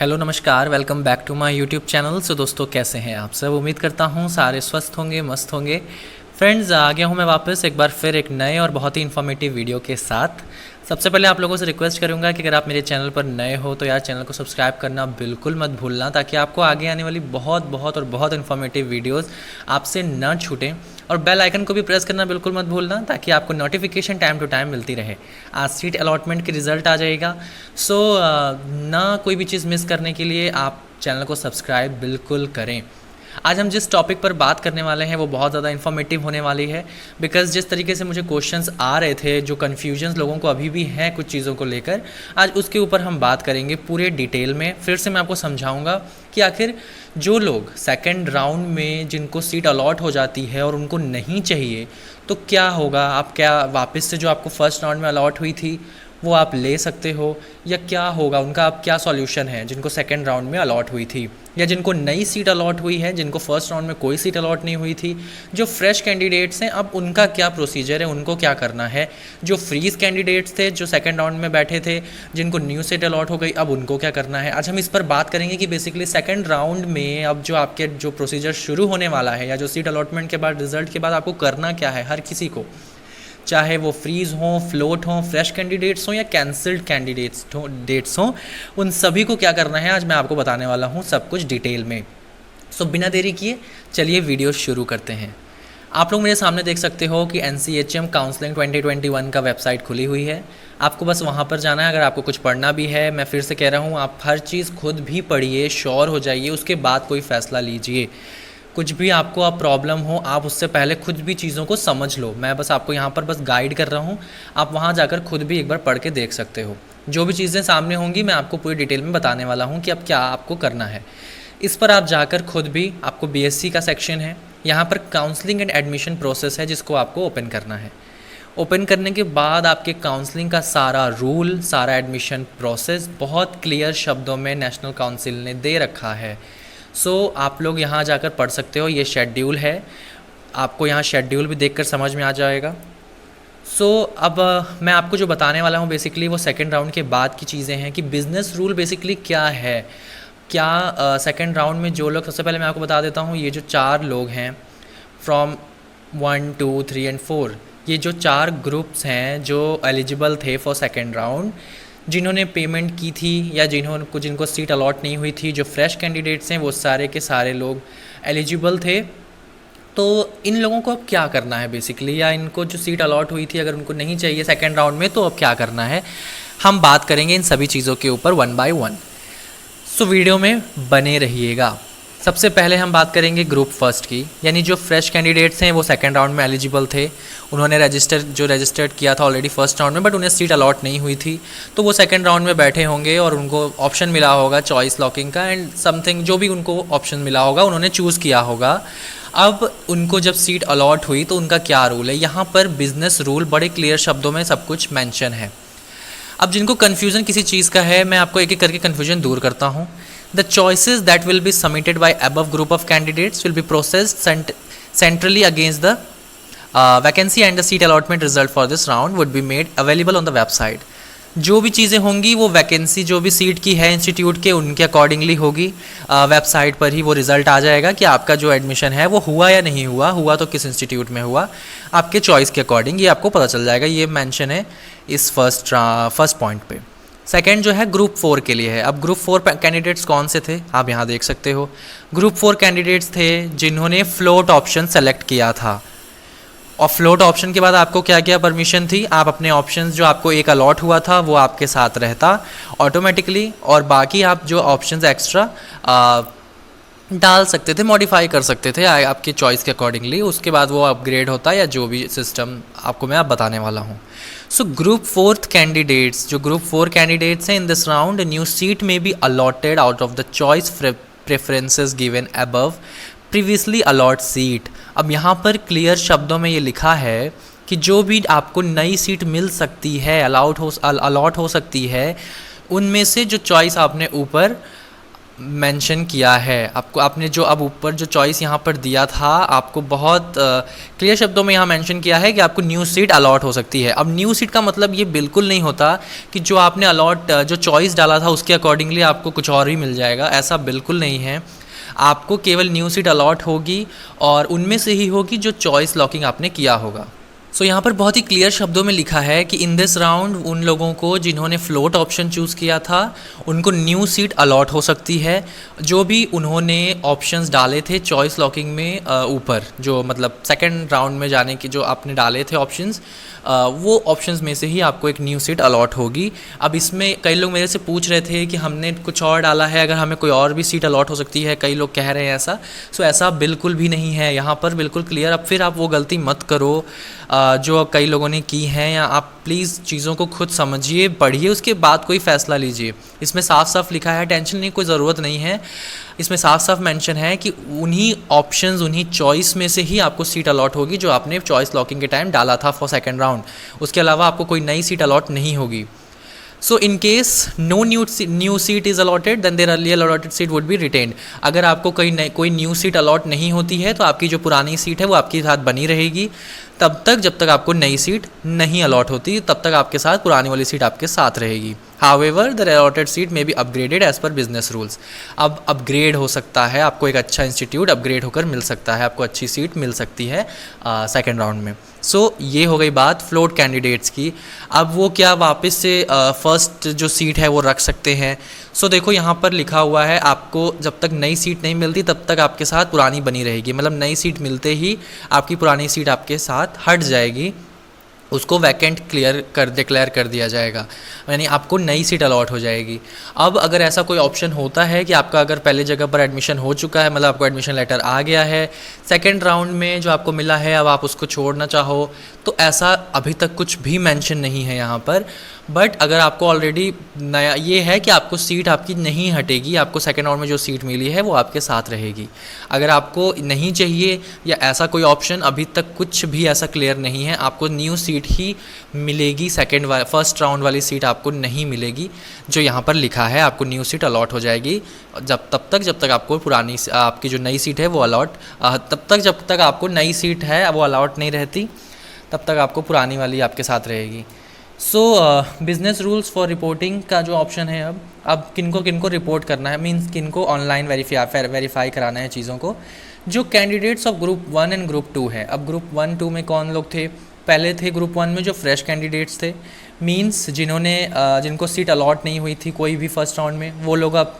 Hello नमस्कार, welcome back to my YouTube channel. So दोस्तों, कैसे हैं आप सब? उम्मीद करता हूँ सारे स्वस्थ होंगे, मस्त होंगे। फ्रेंड्स, आ गया हूँ मैं वापस एक बार फिर एक नए और बहुत ही इन्फॉर्मेटिव वीडियो के साथ। सबसे पहले आप लोगों से रिक्वेस्ट करूँगा कि अगर आप मेरे चैनल पर नए हो तो यार चैनल को सब्सक्राइब करना बिल्कुल मत भूलना, ताकि आपको आगे आने वाली बहुत इन्फॉर्मेटिव वीडियोज़ आपसे न छूटें। और बेल आइकन को भी प्रेस करना बिल्कुल मत भूलना, ताकि आपको नोटिफिकेशन टाइम टू टाइम मिलती रहे। आज सीट अलॉटमेंट की रिज़ल्ट आ जाएगा। सो ना कोई भी चीज़ मिस करने के लिए आप चैनल को सब्सक्राइब बिल्कुल करें। आज हम जिस टॉपिक पर बात करने वाले हैं वो बहुत ज़्यादा इन्फॉर्मेटिव होने वाली है, बिकॉज़ जिस तरीके से मुझे क्वेश्चंस आ रहे थे, जो कन्फ्यूजन्स लोगों को अभी भी हैं कुछ चीज़ों को लेकर, आज उसके ऊपर हम बात करेंगे पूरे डिटेल में। फिर से मैं आपको समझाऊंगा कि आखिर जो लोग सेकंड राउंड में जिनको सीट अलॉट हो जाती है और उनको नहीं चाहिए, तो क्या होगा। आप क्या वापस से जो आपको फर्स्ट राउंड में अलॉट हुई थी वो आप ले सकते हो, या क्या होगा उनका, अब क्या सॉल्यूशन है जिनको सेकंड राउंड में अलॉट हुई थी, या जिनको नई सीट अलॉट हुई है, जिनको फर्स्ट राउंड में कोई सीट अलॉट नहीं हुई थी, जो फ्रेश कैंडिडेट्स हैं अब उनका क्या प्रोसीजर है, उनको क्या करना है, जो फ्रीज कैंडिडेट्स थे जो सेकंड राउंड में बैठे थे, जिनको न्यू सीट अलॉट हो गई, अब उनको क्या करना है। आज हम इस पर बात करेंगे कि बेसिकली सेकंड राउंड में अब जो आपके जो प्रोसीजर शुरू होने वाला है, या जो सीट अलॉटमेंट के बाद रिजल्ट के बाद आपको करना क्या है, हर किसी को, चाहे वो फ्रीज हों, फ्लोट हों, फ्रेश कैंडिडेट्स हों या कैंसिल्ड कैंडिडेट्स हों, उन सभी को क्या करना है आज मैं आपको बताने वाला हूँ सब कुछ डिटेल में। सो बिना देरी किए चलिए वीडियो शुरू करते हैं। आप लोग मेरे सामने देख सकते हो कि NCHM काउंसलिंग 2021 का वेबसाइट खुली हुई है। आपको बस वहाँ पर जाना है। अगर आपको कुछ पढ़ना भी है, मैं फिर से कह रहा हूँ, आप हर चीज़ खुद भी पढ़िए, श्योर हो जाइए, उसके बाद कोई फ़ैसला लीजिए। कुछ भी आपको अब प्रॉब्लम हो, आप उससे पहले खुद भी चीज़ों को समझ लो। मैं बस आपको यहाँ पर बस गाइड कर रहा हूँ, आप वहाँ जाकर खुद भी एक बार पढ़ के देख सकते हो। जो भी चीज़ें सामने होंगी मैं आपको पूरी डिटेल में बताने वाला हूँ कि अब क्या आपको करना है। इस पर आप जाकर खुद भी, आपको BSc का सेक्शन है, यहाँ पर काउंसलिंग एंड एडमिशन प्रोसेस है जिसको आपको ओपन करना है। ओपन करने के बाद आपके काउंसलिंग का सारा रूल, सारा एडमिशन प्रोसेस बहुत क्लियर शब्दों में नेशनल काउंसिल ने दे रखा है। आप लोग यहाँ जाकर पढ़ सकते हो। ये शेड्यूल है, आपको यहाँ शेड्यूल भी देखकर समझ में आ जाएगा। अब मैं आपको जो बताने वाला हूँ बेसिकली वो सेकंड राउंड के बाद की चीज़ें हैं कि बिज़नेस रूल बेसिकली क्या है। क्या सेकंड राउंड में जो लोग, सबसे पहले मैं आपको बता देता हूँ, ये जो 4 लोग हैं फ्रॉम 1, 2, 3 एंड 4, ये जो 4 ग्रुप्स हैं जो एलिजिबल थे फॉर सेकंड राउंड, जिन्होंने पेमेंट की थी या जिनको सीट अलॉट नहीं हुई थी, जो फ्रेश कैंडिडेट्स हैं, वो सारे के सारे लोग एलिजिबल थे। तो इन लोगों को अब क्या करना है बेसिकली, या इनको जो सीट अलॉट हुई थी अगर उनको नहीं चाहिए सेकंड राउंड में, तो अब क्या करना है, हम बात करेंगे इन सभी चीज़ों के ऊपर 1 बाय 1। वीडियो में बने रहिएगा। सबसे पहले हम बात करेंगे ग्रुप फर्स्ट की, यानी जो फ्रेश कैंडिडेट्स हैं वो सेकंड राउंड में एलिजिबल थे। उन्होंने रजिस्टर्ड किया था ऑलरेडी फर्स्ट राउंड में, बट उन्हें सीट अलॉट नहीं हुई थी, तो वो सेकंड राउंड में बैठे होंगे और उनको ऑप्शन मिला होगा चॉइस लॉकिंग का एंड समथिंग, जो भी उनको ऑप्शन मिला होगा उन्होंने चूज़ किया होगा। अब उनको जब सीट अलॉट हुई तो उनका क्या रूल है, यहाँ पर बिजनेस रूल बड़े क्लियर शब्दों में सब कुछ मैंशन है। अब जिनको कन्फ्यूज़न किसी चीज़ का है, मैं आपको एक एक करके कन्फ्यूजन दूर करता हूँ। The choices that will be submitted by above group of candidates will be processed centrally against the vacancy, and the seat allotment result for this round would be made available on the website. जो भी चीज़ें होंगी वो vacancy जो भी seat की है institute के, उनके अकॉर्डिंगली होगी। वेबसाइट पर ही वो रिज़ल्ट आ जाएगा कि आपका जो एडमिशन है वो हुआ या नहीं हुआ तो किस इंस्टीट्यूट में हुआ, आपके चॉइस के अकॉर्डिंग ये आपको पता चल जाएगा। ये मेंशन है इस फर्स्ट पॉइंट पे। सेकेंड जो है ग्रुप 4 के लिए है। अब ग्रुप 4 कैंडिडेट्स कौन से थे, आप यहाँ देख सकते हो। ग्रुप 4 कैंडिडेट्स थे जिन्होंने फ्लोट ऑप्शन सेलेक्ट किया था, और फ्लोट ऑप्शन के बाद आपको क्या क्या परमिशन थी, आप अपने ऑप्शंस जो आपको एक अलॉट हुआ था वो आपके साथ रहता ऑटोमेटिकली, और बाकी आप जो ऑप्शंस एक्स्ट्रा डाल सकते थे, मॉडिफाई कर सकते थे आपकी चॉइस के अकॉर्डिंगली। उसके बाद वो अपग्रेड होता है, या जो भी सिस्टम आपको मैं बताने वाला हूँ। ग्रुप 4 कैंडिडेट्स, जो ग्रुप 4 कैंडिडेट्स हैं in this round, new seat में be allotted out of the choice preferences given above previously allot seat. अब यहाँ पर क्लियर शब्दों में ये लिखा है कि जो भी आपको नई सीट मिल सकती है, अलॉट हो सकती है, उनमें से जो चॉइस आपने ऊपर मेंशन किया है। आपको आपने जो अब ऊपर जो चॉइस यहाँ पर दिया था, आपको बहुत क्लियर शब्दों में यहाँ मेंशन किया है कि आपको न्यू सीट अलॉट हो सकती है। अब न्यू सीट का मतलब ये बिल्कुल नहीं होता कि जो आपने अलॉट जो चॉइस डाला था उसके अकॉर्डिंगली आपको कुछ और ही मिल जाएगा, ऐसा बिल्कुल नहीं है। आपको केवल न्यू सीट अलॉट होगी और उनमें से ही होगी जो चॉइस लॉकिंग आपने किया होगा। सो यहाँ पर बहुत ही क्लियर शब्दों में लिखा है कि इन दिस राउंड उन लोगों को जिन्होंने फ्लोट ऑप्शन चूज़ किया था उनको न्यू सीट अलॉट हो सकती है। जो भी उन्होंने ऑप्शंस डाले थे चॉइस लॉकिंग में ऊपर, जो मतलब सेकंड राउंड में जाने की जो आपने डाले थे ऑप्शंस, वो ऑप्शंस में से ही आपको एक न्यू सीट अलॉट होगी। अब इसमें कई लोग मेरे से पूछ रहे थे कि हमने कुछ और डाला है, अगर हमें कोई और भी सीट अलॉट हो सकती है, कई लोग कह रहे हैं ऐसा। सो ऐसा बिल्कुल भी नहीं है, यहाँ पर बिल्कुल क्लियर। अब फिर आप वो गलती मत करो जो कई लोगों ने की है, या आप प्लीज़ चीज़ों को खुद समझिए, पढ़िए, उसके बाद कोई फ़ैसला लीजिए। इसमें साफ साफ लिखा है, टेंशन नहीं, कोई ज़रूरत नहीं है। इसमें साफ साफ मेंशन है कि उन्हीं ऑप्शंस, उन्हीं चॉइस में से ही आपको सीट अलॉट होगी जो आपने चॉइस लॉकिंग के टाइम डाला था फॉर सेकंड राउंड। उसके अलावा आपको कोई नई सीट अलॉट नहीं होगी। So in case no new seat is allotted then their earlier allotted seat would be retained. अगर आपको कोई न्यू सीट अलॉट नहीं होती है तो आपकी जो पुरानी सीट है वो आपके साथ बनी रहेगी तब तक जब तक आपको नई सीट नहीं अलॉट होती, तब तक आपके साथ पुरानी वाली सीट आपके साथ रहेगी। However the allotted seat may be upgraded as per business rules. अब अपग्रेड हो सकता है, आपको एक अच्छा इंस्टीट्यूट अपग्रेड होकर मिल सकता है, आपको अच्छी सीट मिल सकती है सेकेंड राउंड में। सो ये हो गई बात फ्लोट कैंडिडेट्स की। अब वो क्या वापस से फर्स्ट जो सीट है वो रख सकते हैं? सो देखो यहाँ पर लिखा हुआ है, आपको जब तक नई सीट नहीं मिलती तब तक आपके साथ पुरानी बनी रहेगी। मतलब नई सीट मिलते ही आपकी पुरानी सीट आपके साथ हट जाएगी, उसको वैकेंट डिक्लेयर कर दिया जाएगा, यानी आपको नई सीट अलॉट हो जाएगी। अब अगर ऐसा कोई ऑप्शन होता है कि आपका अगर पहले जगह पर एडमिशन हो चुका है, मतलब आपको एडमिशन लेटर आ गया है, सेकंड राउंड में जो आपको मिला है अब आप उसको छोड़ना चाहो, तो ऐसा अभी तक कुछ भी मेंशन नहीं है यहाँ पर। बट अगर आपको ऑलरेडी नया ये है कि आपको सीट आपकी नहीं हटेगी, आपको सेकेंड राउंड में जो सीट मिली है वो आपके साथ रहेगी। अगर आपको नहीं चाहिए या ऐसा कोई ऑप्शन अभी तक कुछ भी ऐसा क्लियर नहीं है, आपको न्यू सीट ही मिलेगी, फर्स्ट राउंड वाली सीट आपको नहीं मिलेगी जो यहाँ पर लिखा है, आपको न्यू सीट अलॉट हो जाएगी जब तक आपको पुरानी आपकी जो नई सीट है वो जब तक आपको नई सीट है वो अलॉट नहीं रहती, तब तक आपको पुरानी वाली आपके साथ रहेगी। सो बिज़नेस रूल्स फॉर रिपोर्टिंग का जो ऑप्शन है, अब किनको रिपोर्ट करना है, मींस किनको ऑनलाइन वेरीफाई कराना है चीज़ों को। जो candidates of group 1 and group 2 है, अब ग्रुप 1 2 में कौन लोग थे? पहले थे ग्रुप 1 में जो फ्रेश कैंडिडेट्स थे, मींस जिनको सीट अलॉट नहीं हुई थी कोई भी फर्स्ट राउंड में, वो लोग अब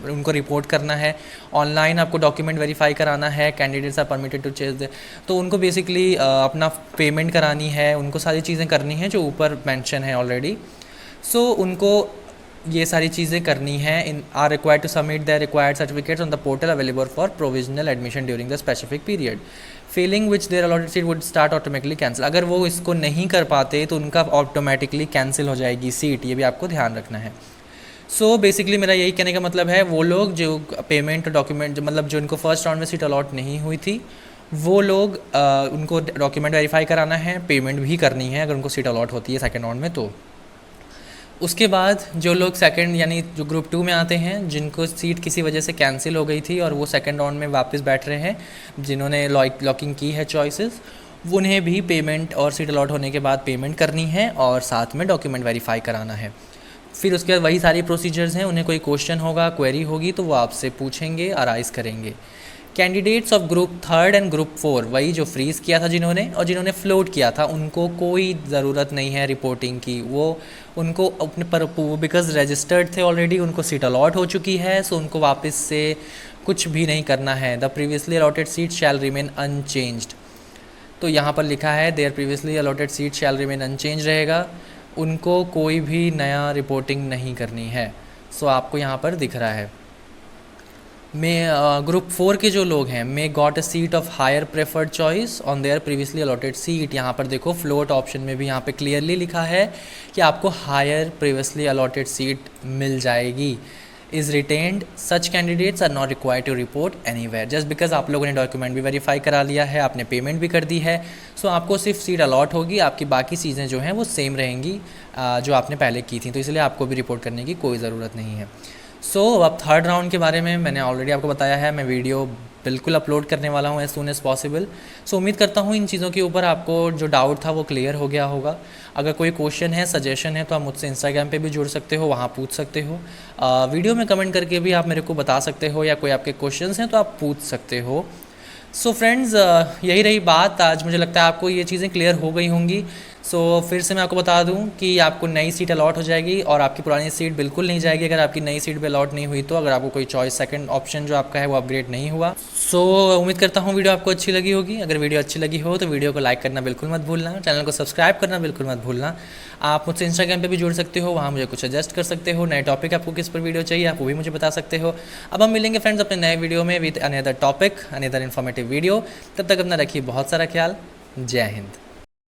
उनको रिपोर्ट करना है। ऑनलाइन आपको डॉक्यूमेंट वेरीफाई कराना है, candidates are permitted to change they, तो उनको बेसिकली अपना पेमेंट करानी है, उनको सारी चीज़ें करनी है जो ऊपर मेंशन है ऑलरेडी। सो उनको ये सारी चीज़ें करनी है। Are required to submit the required certificates on the portal available for provisional admission during the specific period. Failing which their allotted seat would start automatically cancel. अगर वो इसको नहीं कर पाते तो उनका ऑटोमेटिकली कैंसिल हो जाएगी सीट, ये भी आपको ध्यान रखना है। सो बेसिकली मेरा यही कहने का मतलब है, वो लोग जो पेमेंट डॉक्यूमेंट मतलब जो इनको फर्स्ट राउंड में सीट अलॉट नहीं हुई थी वो लोग उनको डॉक्यूमेंट वेरीफाई कराना है, पेमेंट भी करनी है अगर उनको सीट अलॉट होती है सेकेंड राउंड में। तो उसके बाद जो लोग सेकंड यानी जो ग्रुप 2 में आते हैं, जिनको सीट किसी वजह से कैंसिल हो गई थी और वो सेकंड राउंड में वापस बैठ रहे हैं, जिन्होंने लॉकिंग की है चॉइसेस, उन्हें भी पेमेंट और सीट अलॉट होने के बाद पेमेंट करनी है और साथ में डॉक्यूमेंट वेरीफाई कराना है। फिर उसके बाद वही सारी प्रोसीजर्स हैं। उन्हें कोई क्वेश्चन होगा, क्वेरी होगी तो वो आपसे पूछेंगे, अराइज करेंगे। Candidates of group 3 and group 4, वही जो फ्रीज़ किया था जिन्होंने फ्लोट किया था, उनको कोई ज़रूरत नहीं है रिपोर्टिंग की। वो उनको अपने पर बिकॉज रजिस्टर्ड थे ऑलरेडी, उनको सीट अलॉट हो चुकी है, सो उनको वापस से कुछ भी नहीं करना है। The previously allotted seat shall remain unchanged. तो यहाँ पर लिखा है there previously allotted seat shall remain unchange रहेगा, उनको कोई भी नया रिपोर्टिंग नहीं करनी है। सो आपको यहाँ पर दिख रहा है। ग्रुप 4 के जो लोग हैं, may got a seat of higher preferred choice on their previously allotted seat. यहाँ पर देखो फ्लोट ऑप्शन में भी यहाँ पे क्लियरली लिखा है कि आपको हायर प्रीवियसली अलॉटेड सीट मिल जाएगी। Is retained such candidates are not required to report anywhere. Just because आप लोगों ने डॉक्यूमेंट भी वेरीफाई करा लिया है, आपने पेमेंट भी कर दी है, सो आपको सिर्फ सीट अलॉट होगी, आपकी बाकी चीज़ें जो हैं वो सेम रहेंगी जो आपने पहले की थी, तो इसलिए आपको भी रिपोर्ट करने की कोई ज़रूरत नहीं है। अब थर्ड राउंड के बारे में मैंने ऑलरेडी आपको बताया है, मैं वीडियो बिल्कुल अपलोड करने वाला हूँ एज सून एज़ पॉसिबल। उम्मीद करता हूँ इन चीज़ों के ऊपर आपको जो डाउट था वो क्लियर हो गया होगा। अगर कोई क्वेश्चन है, सजेशन है, तो आप मुझसे इंस्टाग्राम पे भी जुड़ सकते हो, वहाँ पूछ सकते हो। वीडियो में कमेंट करके भी आप मेरे को बता सकते हो, या कोई आपके क्वेश्चंस हैं तो आप पूछ सकते हो। फ्रेंड्स, यही रही बात। आज मुझे लगता है आपको ये चीज़ें क्लियर हो गई होंगी। फिर से मैं आपको बता दूं कि आपको नई सीट अलॉट हो जाएगी और आपकी पुरानी सीट बिल्कुल नहीं जाएगी अगर आपकी नई सीट पे अलॉट नहीं हुई तो, अगर आपको कोई चॉइस सेकंड ऑप्शन जो आपका है वो अपग्रेड नहीं हुआ। उम्मीद करता हूँ वीडियो आपको अच्छी लगी होगी। अगर वीडियो अच्छी लगी हो तो वीडियो को लाइक करना बिल्कुल मत भूलना, चैनल को सब्सक्राइब करना बिल्कुल मत भूलना। आप मुझसे इंस्टाग्राम पे भी जुड़ सकते हो, वहाँ मुझे कुछ सजेस्ट कर सकते हो। नए टॉपिक आपको किस पर वीडियो चाहिए आप वो भी मुझे बता सकते हो। अब हम मिलेंगे फ्रेंड्स अपने नए वीडियो में with another topic, another informative video. तब तक अपना रखिए बहुत सारा ख्याल। जय हिंद।